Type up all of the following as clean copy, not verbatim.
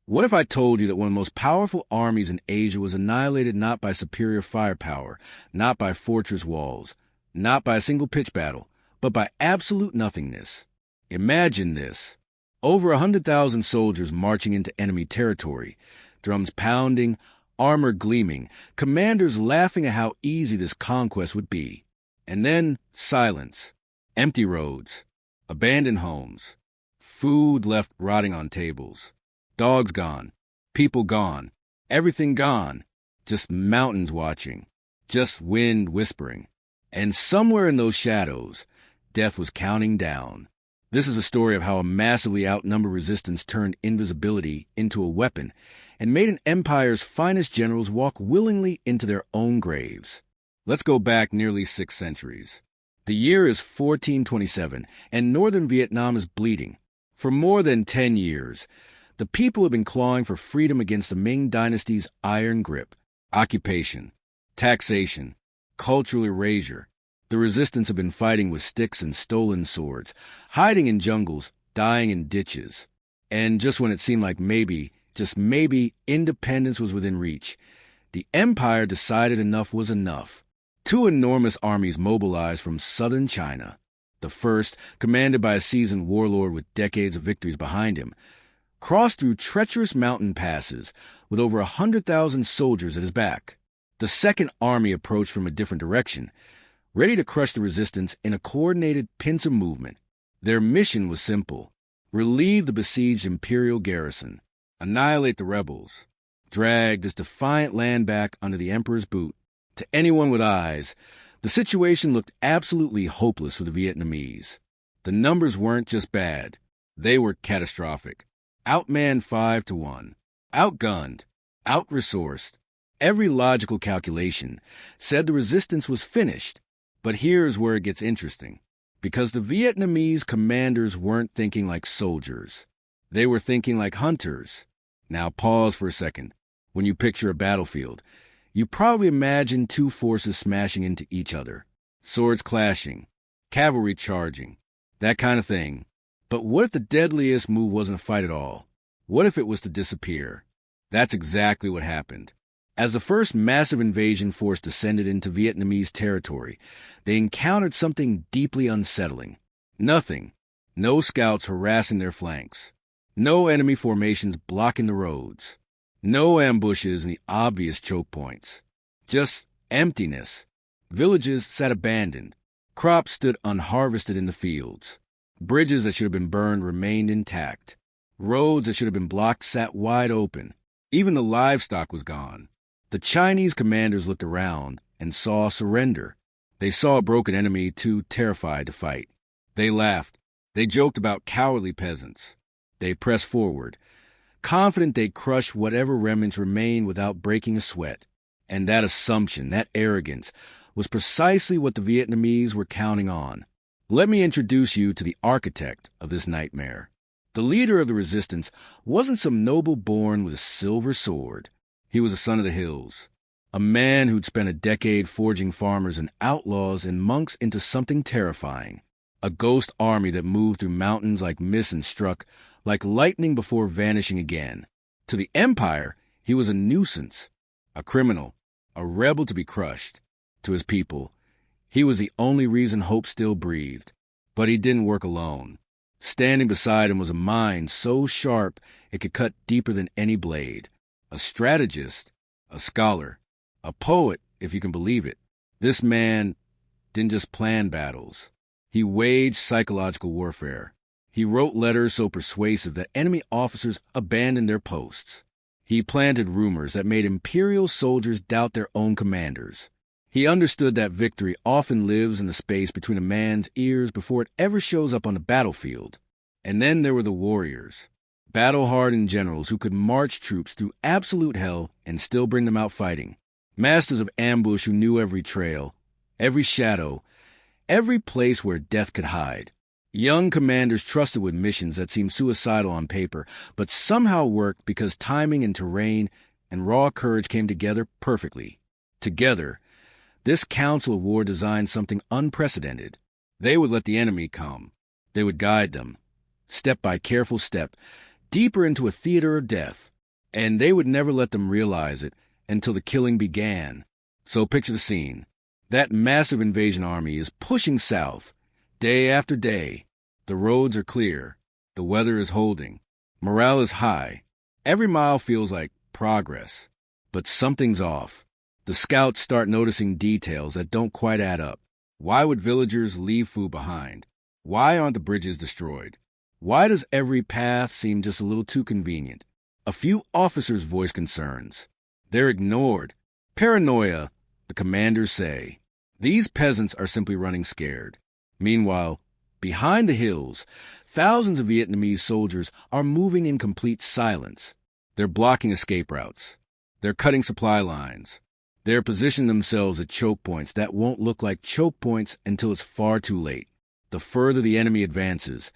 What if I told you that one of the most powerful armies in Asia was annihilated not by superior firepower, not by fortress walls, not by a single pitched battle, but by absolute nothingness? Imagine this. Over 100,000 soldiers marching into enemy territory, drums pounding, armor gleaming, commanders laughing at how easy this conquest would be. And then silence, empty roads, abandoned homes, food left rotting on tables, dogs gone, people gone, everything gone, just mountains watching, just wind whispering. And somewhere in those shadows, death was counting down. This is a story of how a massively outnumbered resistance turned invisibility into a weapon and made an empire's finest generals walk willingly into their own graves. Let's go back nearly 6 centuries. The year is 1427, and northern Vietnam is bleeding. For more than 10 years, the people have been clawing for freedom against the Ming dynasty's iron grip, occupation, taxation, cultural erasure. The resistance have been fighting with sticks and stolen swords, hiding in jungles, dying in ditches. And just when it seemed like maybe, just maybe, independence was within reach, the empire decided enough was enough. 2 enormous armies mobilized from southern China. The first, commanded by a seasoned warlord with decades of victories behind him, crossed through treacherous mountain passes with over 100,000 soldiers at his back. The second army approached from a different direction, ready to crush the resistance in a coordinated pincer movement. Their mission was simple: relieve the besieged imperial garrison, annihilate the rebels, drag this defiant land back under the emperor's boot. To anyone with eyes, the situation looked absolutely hopeless for the Vietnamese. The numbers weren't just bad, they were catastrophic. Outmanned 5-1, outgunned, out-resourced. Every logical calculation said the resistance was finished. But here's where it gets interesting, because the Vietnamese commanders weren't thinking like soldiers. They were thinking like hunters. Now pause for a second. When you picture a battlefield, you probably imagine 2 forces smashing into each other, swords clashing, cavalry charging, that kind of thing. But what if the deadliest move wasn't a fight at all? What if it was to disappear? That's exactly what happened. As the first massive invasion force descended into Vietnamese territory, they encountered something deeply unsettling. Nothing. No scouts harassing their flanks. No enemy formations blocking the roads. No ambushes in the obvious choke points. Just emptiness. Villages sat abandoned. Crops stood unharvested in the fields. Bridges that should have been burned remained intact. Roads that should have been blocked sat wide open. Even the livestock was gone. The Chinese commanders looked around and saw surrender. They saw a broken enemy too terrified to fight. They laughed. They joked about cowardly peasants. They pressed forward, confident they'd crush whatever remnants remained without breaking a sweat. And that assumption, that arrogance, was precisely what the Vietnamese were counting on. Let me introduce you to the architect of this nightmare. The leader of the resistance wasn't some noble born with a silver sword. He was a son of the hills, a man who'd spent a decade forging farmers and outlaws and monks into something terrifying, a ghost army that moved through mountains like mist and struck like lightning before vanishing again. To the empire, he was a nuisance, a criminal, a rebel to be crushed. To his people, he was the only reason hope still breathed. But he didn't work alone. Standing beside him was a mind so sharp it could cut deeper than any blade. A strategist, a scholar, a poet, if you can believe it. This man didn't just plan battles. He waged psychological warfare. He wrote letters so persuasive that enemy officers abandoned their posts. He planted rumors that made imperial soldiers doubt their own commanders. He understood that victory often lives in the space between a man's ears before it ever shows up on the battlefield. And then there were the warriors. Battle-hardened generals who could march troops through absolute hell and still bring them out fighting. Masters of ambush who knew every trail, every shadow, every place where death could hide. Young commanders trusted with missions that seemed suicidal on paper, but somehow worked because timing and terrain and raw courage came together perfectly. Together, this council of war designed something unprecedented. They would let the enemy come. They would guide them, step by careful step, deeper into a theater of death. And they would never let them realize it until the killing began. So picture the scene. That massive invasion army is pushing south, day after day. The roads are clear. The weather is holding. Morale is high. Every mile feels like progress. But something's off. The scouts start noticing details that don't quite add up. Why would villagers leave food behind? Why aren't the bridges destroyed? Why does every path seem just a little too convenient? A few officers voice concerns. They're ignored. Paranoia, the commanders say. These peasants are simply running scared. Meanwhile, behind the hills, thousands of Vietnamese soldiers are moving in complete silence. They're blocking escape routes. They're cutting supply lines. They're positioning themselves at choke points that won't look like choke points until it's far too late. The further the enemy advances,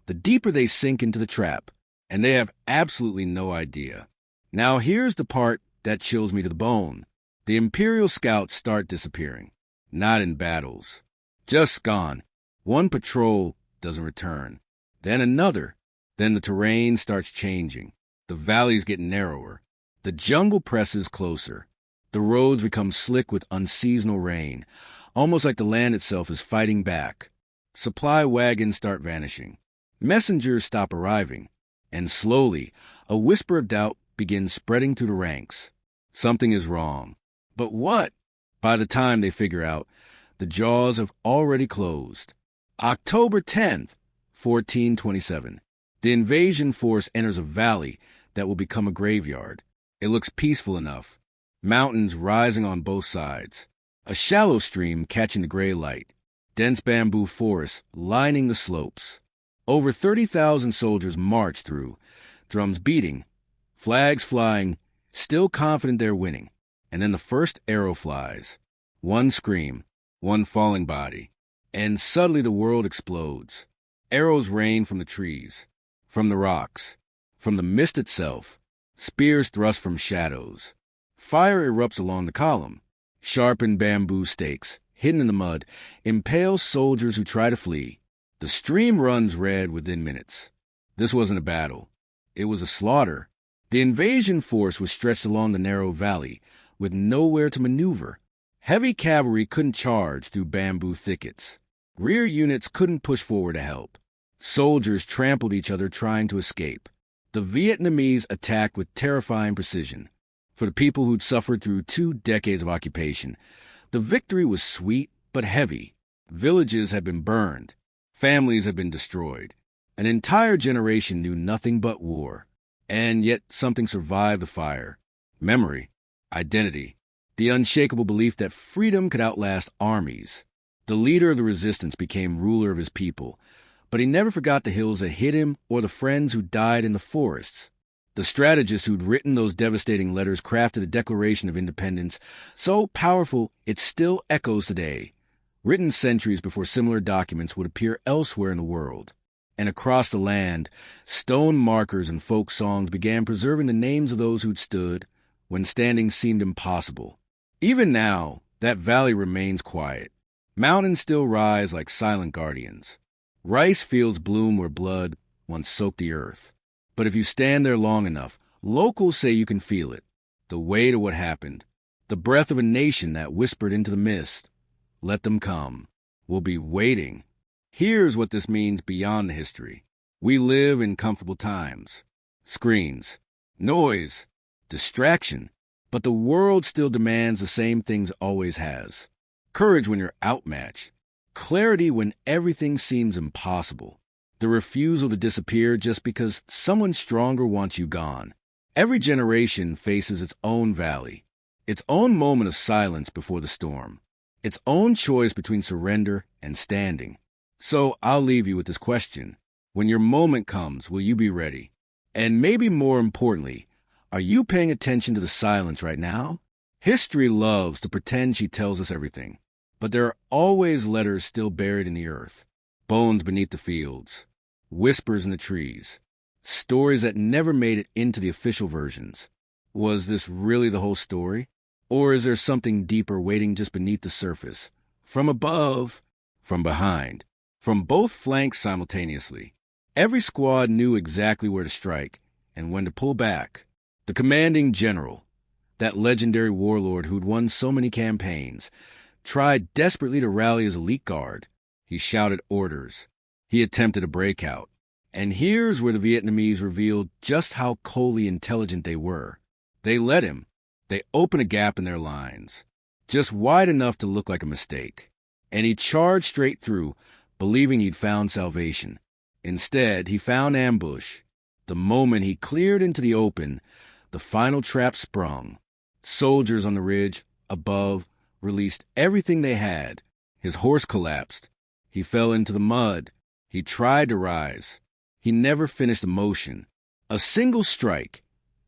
the deeper they sink into the trap, and they have absolutely no idea. Now here's the part that chills me to the bone. The Imperial scouts start disappearing. Not in battles. Just gone. One patrol doesn't return. Then another. Then the terrain starts changing. The valleys get narrower. The jungle presses closer. The roads become slick with unseasonal rain, almost like the land itself is fighting back. Supply wagons start vanishing. Messengers stop arriving. And slowly, a whisper of doubt begins spreading through the ranks. Something is wrong. But what? By the time they figure out, the jaws have already closed. October 10th, 1427. The invasion force enters a valley that will become a graveyard. It looks peaceful enough. Mountains rising on both sides. A shallow stream catching the gray light. Dense bamboo forests lining the slopes. Over 30,000 soldiers march through, drums beating, flags flying, still confident they're winning. And then the first arrow flies. One scream, one falling body. And suddenly the world explodes. Arrows rain from the trees, from the rocks, from the mist itself. Spears thrust from shadows. Fire erupts along the column. Sharpened bamboo stakes, hidden in the mud, impale soldiers who try to flee. The stream runs red within minutes. This wasn't a battle. It was a slaughter. The invasion force was stretched along the narrow valley, with nowhere to maneuver. Heavy cavalry couldn't charge through bamboo thickets. Rear units couldn't push forward to help. Soldiers trampled each other trying to escape. The Vietnamese attacked with terrifying precision. For the people who'd suffered through 2 decades of occupation, the victory was sweet but heavy. Villages had been burned. Families had been destroyed. An entire generation knew nothing but war. And yet something survived the fire. Memory, identity, the unshakable belief that freedom could outlast armies. The leader of the resistance became ruler of his people, but he never forgot the hills that hid him or the friends who died in the forests. The strategist who'd written those devastating letters crafted a Declaration of Independence so powerful it still echoes today, written centuries before similar documents would appear elsewhere in the world. And across the land, stone markers and folk songs began preserving the names of those who'd stood when standing seemed impossible. Even now, that valley remains quiet. Mountains still rise like silent guardians. Rice fields bloom where blood once soaked the earth. But if you stand there long enough, locals say you can feel it. The weight of what happened. The breath of a nation that whispered into the mist. Let them come. We'll be waiting. Here's what this means beyond the history. We live in comfortable times. Screens. Noise. Distraction. But the world still demands the same things it always has. Courage when you're outmatched. Clarity when everything seems impossible. The refusal to disappear just because someone stronger wants you gone. Every generation faces its own valley, its own moment of silence before the storm, its own choice between surrender and standing. So I'll leave you with this question. When your moment comes, will you be ready? And maybe more importantly, are you paying attention to the silence right now? History loves to pretend she tells us everything, but there are always letters still buried in the earth, bones beneath the fields, whispers in the trees, stories that never made it into the official versions. Was this really the whole story? Or is there something deeper waiting just beneath the surface? From above, from behind, from both flanks simultaneously. Every squad knew exactly where to strike and when to pull back. The commanding general, that legendary warlord who'd won so many campaigns, tried desperately to rally his elite guard. He shouted orders. He attempted a breakout. And here's where the Vietnamese revealed just how coldly intelligent they were. They let him. They opened a gap in their lines, just wide enough to look like a mistake. And he charged straight through, believing he'd found salvation. Instead, he found ambush. The moment he cleared into the open, the final trap sprung. Soldiers on the ridge, above, released everything they had. His horse collapsed. He fell into the mud. He tried to rise. He never finished the motion. A single strike,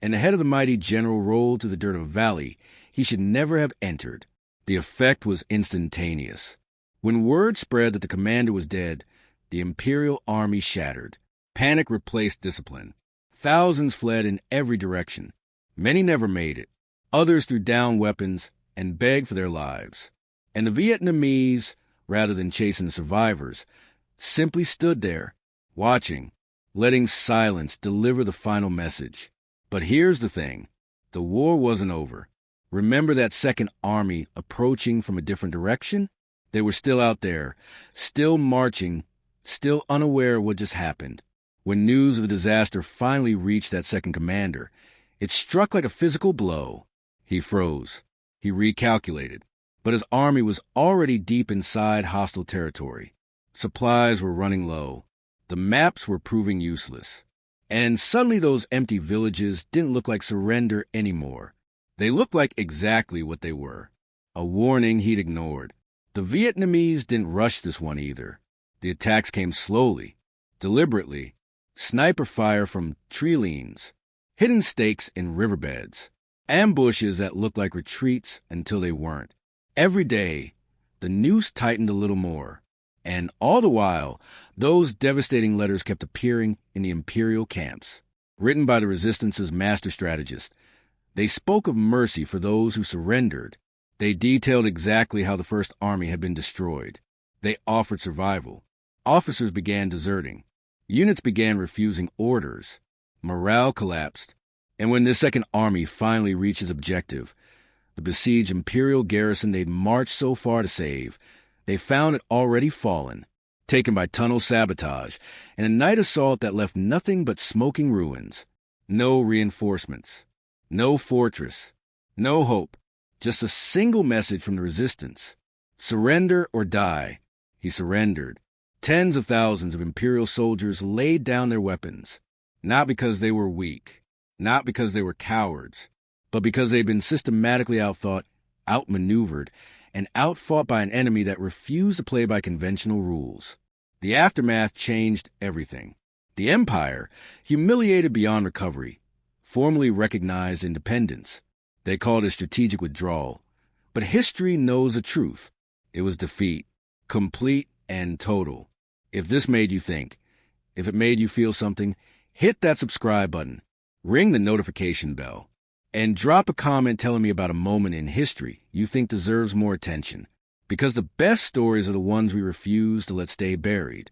and the head of the mighty general rolled to the dirt of a valley he should never have entered. The effect was instantaneous. When word spread that the commander was dead, the imperial army shattered. Panic replaced discipline. Thousands fled in every direction. Many never made it. Others threw down weapons and begged for their lives. And the Vietnamese, rather than chasing the survivors, simply stood there, watching, letting silence deliver the final message. But here's the thing. The war wasn't over. Remember that second army approaching from a different direction? They were still out there, still marching, still unaware of what just happened. When news of the disaster finally reached that second commander, it struck like a physical blow. He froze. He recalculated. But his army was already deep inside hostile territory. Supplies were running low. The maps were proving useless. And suddenly those empty villages didn't look like surrender anymore. They looked like exactly what they were. A warning he'd ignored. The Vietnamese didn't rush this one either. The attacks came slowly, deliberately. Sniper fire from tree leans, hidden stakes in riverbeds, ambushes that looked like retreats until they weren't. Every day, the noose tightened a little more. And all the while, those devastating letters kept appearing in the imperial camps, written by the resistance's master strategist. They spoke of mercy for those who surrendered. They detailed exactly how the First Army had been destroyed. They offered survival. Officers began deserting. Units began refusing orders. Morale collapsed. And when this Second Army finally reached its objective, the besieged imperial garrison they'd marched so far to save, they found it already fallen, taken by tunnel sabotage, and a night assault that left nothing but smoking ruins. No reinforcements. No fortress. No hope. Just a single message from the resistance. Surrender or die. He surrendered. Tens of thousands of imperial soldiers laid down their weapons, not because they were weak, not because they were cowards, but because they'd been systematically outthought, outmaneuvered, and outfought by an enemy that refused to play by conventional rules. The aftermath changed everything. The Empire, humiliated beyond recovery, formally recognized independence. They called it strategic withdrawal. But history knows the truth. It was defeat, complete and total. If this made you think, if it made you feel something, hit that subscribe button, ring the notification bell, and drop a comment telling me about a moment in history you think deserves more attention. Because the best stories are the ones we refuse to let stay buried.